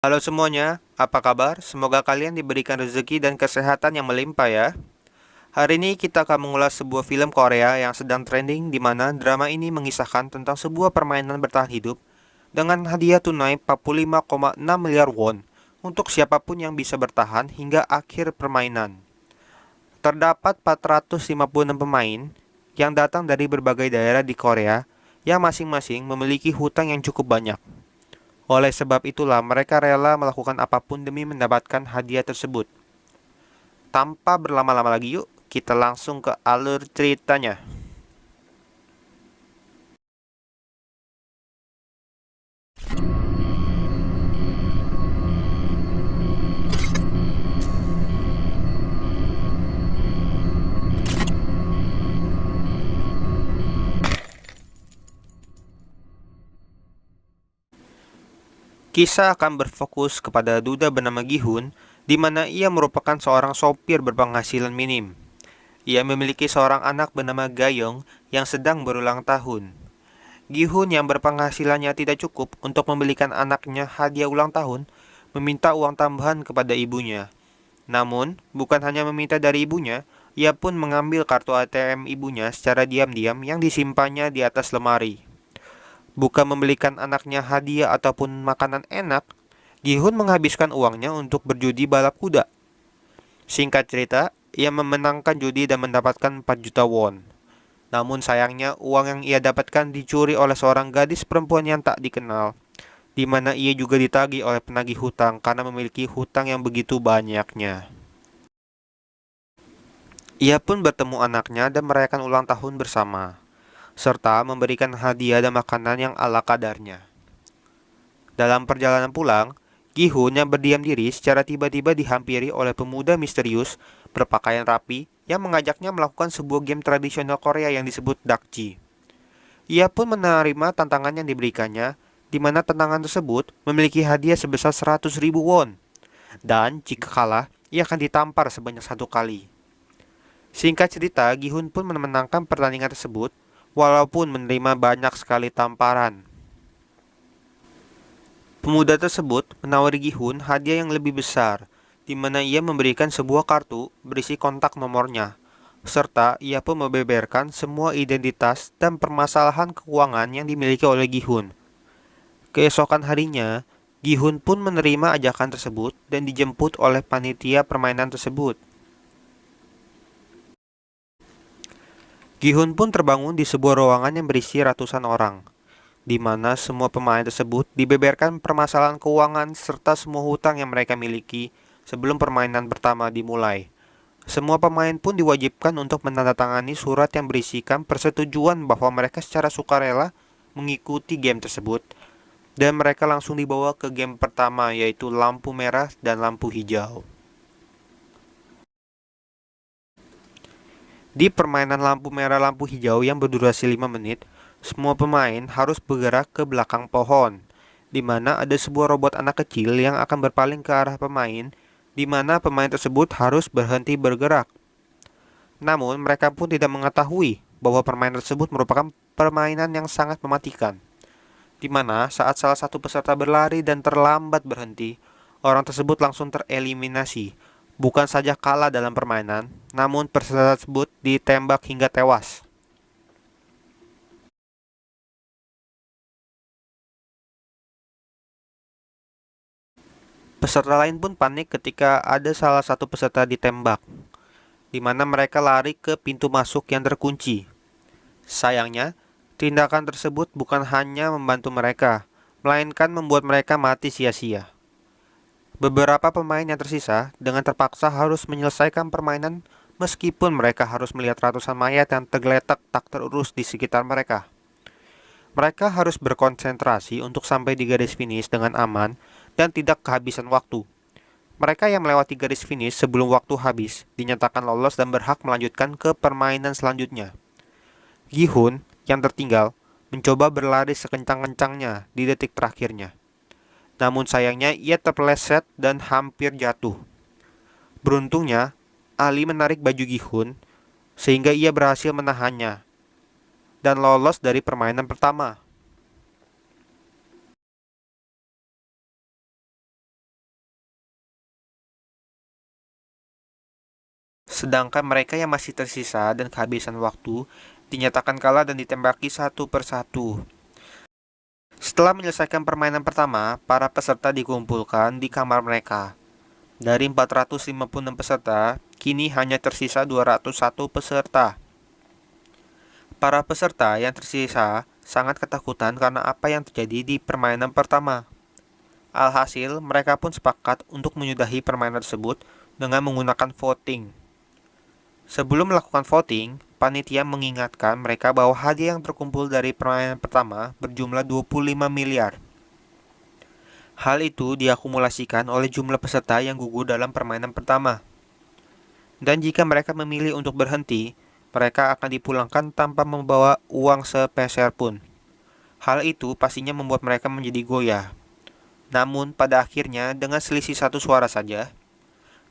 Halo semuanya, apa kabar? Semoga kalian diberikan rezeki dan kesehatan yang melimpah ya. Hari ini kita akan mengulas sebuah film Korea yang sedang trending di mana drama ini mengisahkan tentang sebuah permainan bertahan hidup dengan hadiah tunai 45,6 miliar won untuk siapapun yang bisa bertahan hingga akhir permainan. Terdapat 456 pemain yang datang dari berbagai daerah di Korea yang masing-masing memiliki hutang yang cukup banyak. Oleh sebab itulah mereka rela melakukan apapun demi mendapatkan hadiah tersebut. Tanpa berlama-lama lagi yuk, kita langsung ke alur ceritanya. Kisah akan berfokus kepada duda bernama Gihun, di mana ia merupakan seorang sopir berpenghasilan minim. Ia memiliki seorang anak bernama Gayong yang sedang berulang tahun. Gihun yang berpenghasilannya tidak cukup untuk membelikan anaknya hadiah ulang tahun, meminta uang tambahan kepada ibunya. Namun, bukan hanya meminta dari ibunya, ia pun mengambil kartu ATM ibunya secara diam-diam yang disimpannya di atas lemari. Bukan membelikan anaknya hadiah ataupun makanan enak, Gihun menghabiskan uangnya untuk berjudi balap kuda. Singkat cerita, ia memenangkan judi dan mendapatkan 4 juta won. Namun sayangnya, uang yang ia dapatkan dicuri oleh seorang gadis perempuan yang tak dikenal, di mana ia juga ditagih oleh penagih hutang karena memiliki hutang yang begitu banyaknya. Ia pun bertemu anaknya dan merayakan ulang tahun bersama, serta memberikan hadiah dan makanan yang ala kadarnya. Dalam perjalanan pulang, Gihun yang berdiam diri secara tiba-tiba dihampiri oleh pemuda misterius berpakaian rapi yang mengajaknya melakukan sebuah game tradisional Korea yang disebut Dakji. Ia pun menerima tantangan yang diberikannya, di mana tantangan tersebut memiliki hadiah sebesar 100.000 won, dan jika kalah, ia akan ditampar sebanyak 1 kali. Singkat cerita, Gihun pun memenangkan pertandingan tersebut, walaupun menerima banyak sekali tamparan. Pemuda tersebut menawari Gihun hadiah yang lebih besar, di mana ia memberikan sebuah kartu berisi kontak nomornya, serta ia pun membeberkan semua identitas dan permasalahan keuangan yang dimiliki oleh Gihun. Keesokan harinya, Gihun pun menerima ajakan tersebut dan dijemput oleh panitia permainan tersebut. Gihun pun terbangun di sebuah ruangan yang berisi ratusan orang, di mana semua pemain tersebut dibeberkan permasalahan keuangan serta semua hutang yang mereka miliki sebelum permainan pertama dimulai. Semua pemain pun diwajibkan untuk menandatangani surat yang berisikan persetujuan bahwa mereka secara sukarela mengikuti game tersebut, dan mereka langsung dibawa ke game pertama, yaitu lampu merah dan lampu hijau. Di permainan lampu merah lampu hijau yang berdurasi 5 menit, semua pemain harus bergerak ke belakang pohon, di mana ada sebuah robot anak kecil yang akan berpaling ke arah pemain, di mana pemain tersebut harus berhenti bergerak. Namun, mereka pun tidak mengetahui bahwa permainan tersebut merupakan permainan yang sangat mematikan, di mana saat salah satu peserta berlari dan terlambat berhenti, orang tersebut langsung tereliminasi. Bukan saja kalah dalam permainan, namun peserta tersebut ditembak hingga tewas. Peserta lain pun panik ketika ada salah satu peserta ditembak, di mana mereka lari ke pintu masuk yang terkunci. Sayangnya, tindakan tersebut bukan hanya membantu mereka, melainkan membuat mereka mati sia-sia. Beberapa pemain yang tersisa dengan terpaksa harus menyelesaikan permainan meskipun mereka harus melihat ratusan mayat yang tergeletak tak terurus di sekitar mereka. Mereka harus berkonsentrasi untuk sampai di garis finish dengan aman dan tidak kehabisan waktu. Mereka yang melewati garis finish sebelum waktu habis dinyatakan lolos dan berhak melanjutkan ke permainan selanjutnya. Gihun yang tertinggal mencoba berlari sekencang-kencangnya di detik terakhirnya. Namun sayangnya ia terpeleset dan hampir jatuh. Beruntungnya, Ali menarik baju Gihun sehingga ia berhasil menahannya dan lolos dari permainan pertama. Sedangkan mereka yang masih tersisa dan kehabisan waktu dinyatakan kalah dan ditembaki satu persatu. Setelah menyelesaikan permainan pertama, para peserta dikumpulkan di kamar mereka. Dari 456 peserta, kini hanya tersisa 201 peserta. Para peserta yang tersisa sangat ketakutan karena apa yang terjadi di permainan pertama. Alhasil, mereka pun sepakat untuk menyudahi permainan tersebut dengan menggunakan voting. Sebelum melakukan voting, panitia mengingatkan mereka bahwa hadiah yang terkumpul dari permainan pertama berjumlah 25 miliar. Hal itu diakumulasikan oleh jumlah peserta yang gugur dalam permainan pertama. Dan jika mereka memilih untuk berhenti, mereka akan dipulangkan tanpa membawa uang sepeser pun. Hal itu pastinya membuat mereka menjadi goyah. Namun pada akhirnya dengan selisih satu suara saja,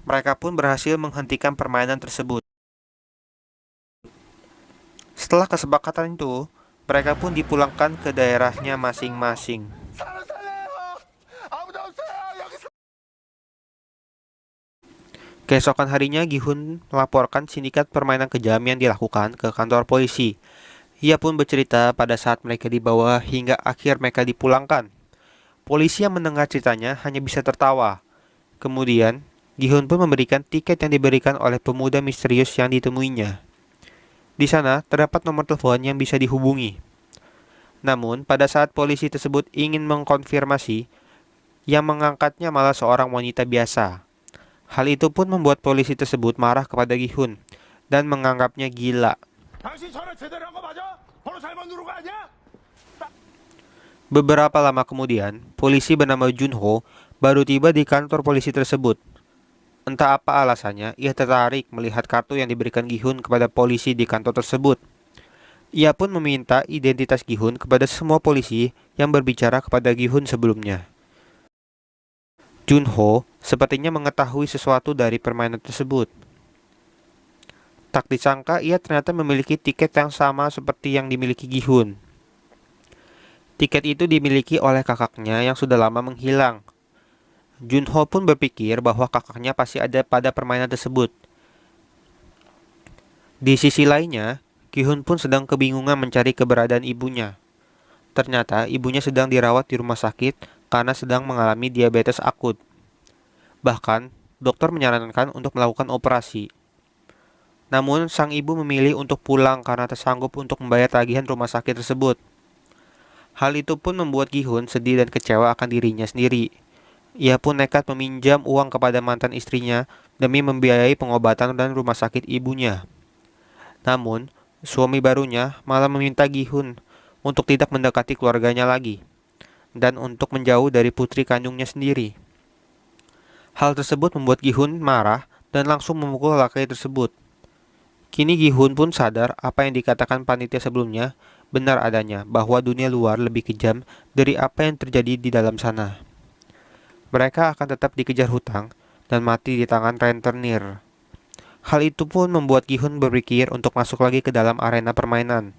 mereka pun berhasil menghentikan permainan tersebut. Setelah kesepakatan itu, mereka pun dipulangkan ke daerahnya masing-masing. Keesokan harinya, Gi-hun melaporkan sindikat permainan kejam yang dilakukan ke kantor polisi. Ia pun bercerita pada saat mereka dibawa hingga akhir mereka dipulangkan. Polisi yang mendengar ceritanya hanya bisa tertawa. Kemudian, Gi-hun pun memberikan tiket yang diberikan oleh pemuda misterius yang ditemuinya. Di sana terdapat nomor telepon yang bisa dihubungi. Namun, pada saat polisi tersebut ingin mengkonfirmasi, yang mengangkatnya malah seorang wanita biasa. Hal itu pun membuat polisi tersebut marah kepada Gi-hun dan menganggapnya gila. Beberapa lama kemudian, polisi bernama Junho baru tiba di kantor polisi tersebut. Entah apa alasannya, ia tertarik melihat kartu yang diberikan Gi-hun kepada polisi di kantor tersebut. Ia pun meminta identitas Gi-hun kepada semua polisi yang berbicara kepada Gi-hun sebelumnya. Junho sepertinya mengetahui sesuatu dari permainan tersebut. Tak disangka ia ternyata memiliki tiket yang sama seperti yang dimiliki Gi-hun. Tiket itu dimiliki oleh kakaknya yang sudah lama menghilang. Junho pun berpikir bahwa kakaknya pasti ada pada permainan tersebut. Di sisi lainnya, Gi-hun pun sedang kebingungan mencari keberadaan ibunya. Ternyata ibunya sedang dirawat di rumah sakit karena sedang mengalami diabetes akut. Bahkan, dokter menyarankan untuk melakukan operasi. Namun, sang ibu memilih untuk pulang karena tak sanggup untuk membayar tagihan rumah sakit tersebut. Hal itu pun membuat Gi-hun sedih dan kecewa akan dirinya sendiri. Ia pun nekat meminjam uang kepada mantan istrinya demi membiayai pengobatan dan rumah sakit ibunya. Namun, suami barunya malah meminta Gi-hun untuk tidak mendekati keluarganya lagi, dan untuk menjauh dari putri kandungnya sendiri. Hal tersebut membuat Gi-hun marah dan langsung memukul laki tersebut. Kini Gi-hun pun sadar apa yang dikatakan panitia sebelumnya benar adanya, bahwa dunia luar lebih kejam dari apa yang terjadi di dalam sana. Mereka akan tetap dikejar hutang dan mati di tangan rentenir. Hal itu pun membuat Gi-hun berpikir untuk masuk lagi ke dalam arena permainan.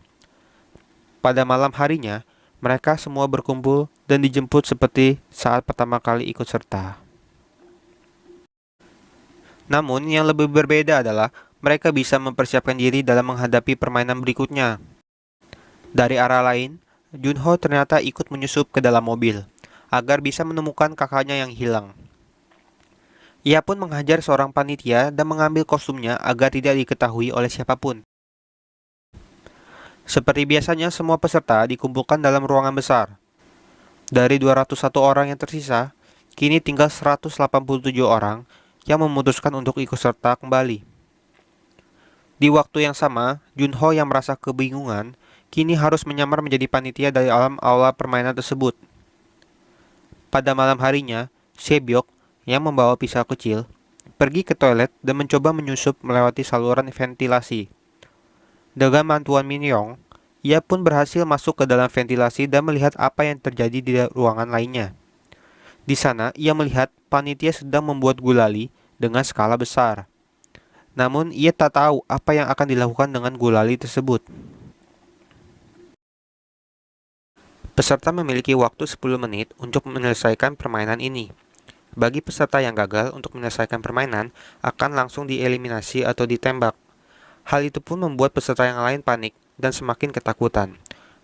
Pada malam harinya, mereka semua berkumpul dan dijemput seperti saat pertama kali ikut serta. Namun, yang lebih berbeda adalah mereka bisa mempersiapkan diri dalam menghadapi permainan berikutnya. Dari arah lain, Junho ternyata ikut menyusup ke dalam mobil, agar bisa menemukan kakaknya yang hilang. Ia pun menghajar seorang panitia dan mengambil kostumnya agar tidak diketahui oleh siapapun. Seperti biasanya, semua peserta dikumpulkan dalam ruangan besar. Dari 201 orang yang tersisa, kini tinggal 187 orang yang memutuskan untuk ikut serta kembali. Di waktu yang sama, Junho yang merasa kebingungan, kini harus menyamar menjadi panitia dari alam aula permainan tersebut. Pada malam harinya, Sebyok yang membawa pisau kecil pergi ke toilet dan mencoba menyusup melewati saluran ventilasi. Dengan bantuan Min-yong, ia pun berhasil masuk ke dalam ventilasi dan melihat apa yang terjadi di ruangan lainnya. Di sana, ia melihat panitia sedang membuat gulali dengan skala besar. Namun, ia tak tahu apa yang akan dilakukan dengan gulali tersebut. Peserta memiliki waktu 10 menit untuk menyelesaikan permainan ini. Bagi peserta yang gagal untuk menyelesaikan permainan, akan langsung dieliminasi atau ditembak. Hal itu pun membuat peserta yang lain panik dan semakin ketakutan.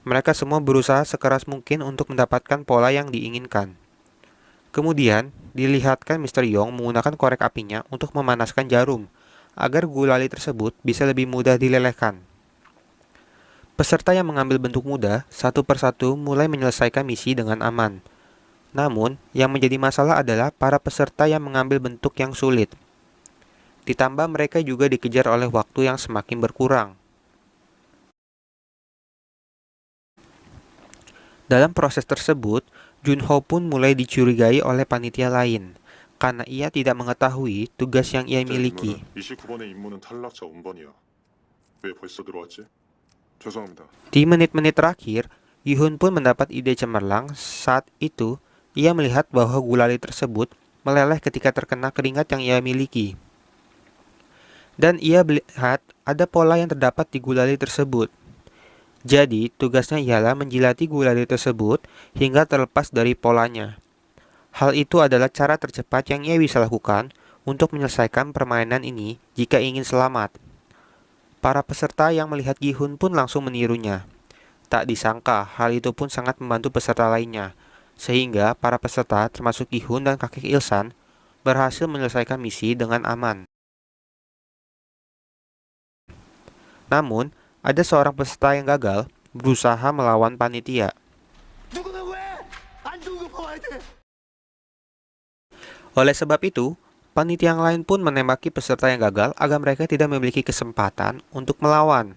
Mereka semua berusaha sekeras mungkin untuk mendapatkan pola yang diinginkan. Kemudian, dilihatkan Mr. Yong menggunakan korek apinya untuk memanaskan jarum, agar gulali tersebut bisa lebih mudah dilelehkan. Peserta yang mengambil bentuk mudah, satu persatu mulai menyelesaikan misi dengan aman. Namun, yang menjadi masalah adalah para peserta yang mengambil bentuk yang sulit. Ditambah mereka juga dikejar oleh waktu yang semakin berkurang. Dalam proses tersebut, Junho pun mulai dicurigai oleh panitia lain, karena ia tidak mengetahui tugas yang ia miliki. 29번의 임무는 탈락자 운반이야. 왜 벌써 들어왔지? 죄송합니다. Di menit-menit terakhir, Yihun pun mendapat ide cemerlang. Saat itu, ia melihat bahwa gulali tersebut meleleh ketika terkena keringat yang ia miliki. Dan ia melihat ada pola yang terdapat di gulali tersebut. Jadi, tugasnya ialah menjilati gulali tersebut hingga terlepas dari polanya. Hal itu adalah cara tercepat yang ia bisa lakukan untuk menyelesaikan permainan ini jika ingin selamat. Para peserta yang melihat Gihun pun langsung menirunya. Tak disangka, hal itu pun sangat membantu peserta lainnya, sehingga para peserta termasuk Gihun dan kakek Ilsan berhasil menyelesaikan misi dengan aman. Namun, ada seorang peserta yang gagal berusaha melawan panitia. Oleh sebab itu, panitia yang lain pun menembaki peserta yang gagal agar mereka tidak memiliki kesempatan untuk melawan.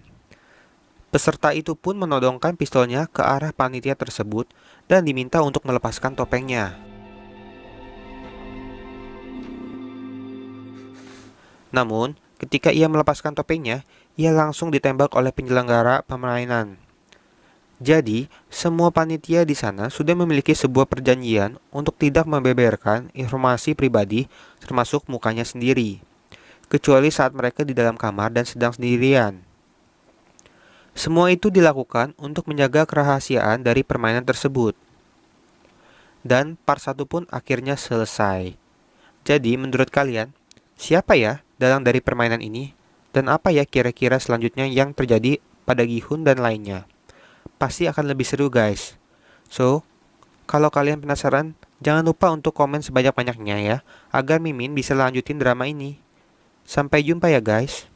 Peserta itu pun menodongkan pistolnya ke arah panitia tersebut dan diminta untuk melepaskan topengnya. Namun, ketika ia melepaskan topengnya, ia langsung ditembak oleh penyelenggara permainan. Jadi, semua panitia di sana sudah memiliki sebuah perjanjian untuk tidak membeberkan informasi pribadi termasuk mukanya sendiri, kecuali saat mereka di dalam kamar dan sedang sendirian. Semua itu dilakukan untuk menjaga kerahasiaan dari permainan tersebut. Dan part 1 pun akhirnya selesai. Jadi, menurut kalian, siapa ya dalang dari permainan ini? Dan apa ya kira-kira selanjutnya yang terjadi pada Gihun dan lainnya? Pasti akan lebih seru guys. So, kalau kalian penasaran, jangan lupa untuk komen sebanyak-banyaknya ya, agar Mimin bisa lanjutin drama ini. Sampai jumpa ya guys.